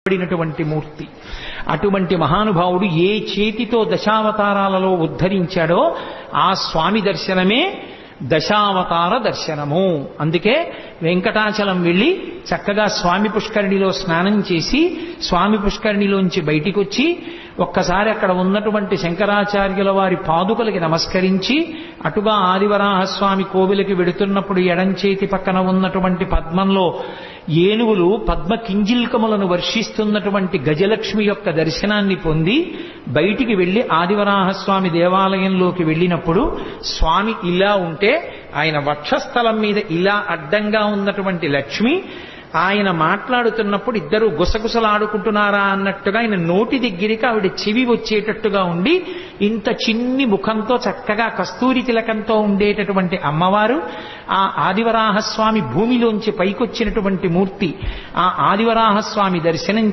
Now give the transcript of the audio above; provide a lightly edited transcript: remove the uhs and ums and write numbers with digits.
పడినటువంటి మూర్తి. అటువంటి మహానుభావుడు ఏ చేతితో దశావతారాలలో ఉద్ధరించాడో ఆ స్వామి దర్శనమే దశావతార దర్శనము. అందుకే వెంకటాచలం వెళ్ళి చక్కగా స్వామి పుష్కరిణిలో స్నానం చేసి స్వామి పుష్కరిణిలోంచి బయటికి వచ్చి ఒక్కసారి అక్కడ ఉన్నటువంటి శంకరాచార్యుల వారి పాదుకలకి నమస్కరించి అటుగా ఆదివరాహస్వామి కోవిలకి వెడుతున్నప్పుడు ఎడంచేతి పక్కన ఉన్నటువంటి పద్మంలో ఏనుగులు పద్మ కింజిల్కములను వర్షిస్తున్నటువంటి గజలక్ష్మి యొక్క దర్శనాన్ని పొంది బయటికి వెళ్లి ఆదివరాహస్వామి దేవాలయంలోకి వెళ్ళినప్పుడు స్వామి ఇలా ఉంటే ఆయన వక్షస్థలం మీద ఇలా అడ్డంగా ఉన్నటువంటి లక్ష్మి ఆయన మాట్లాడుతున్నప్పుడు ఇద్దరు గుసగుసలాడుకుంటున్నారా అన్నట్టుగా ఆయన నోటి దగ్గరికి ఆవిడ చెవి వచ్చేటట్టుగా ఉండి ఇంత చిన్ని ముఖంతో చక్కగా కస్తూరి తిలకంతో ఉండేటటువంటి అమ్మవారు ఆ ఆదివరాహస్వామి భూమిలోంచి పైకొచ్చినటువంటి మూర్తి. ఆ ఆదివరాహస్వామి దర్శనం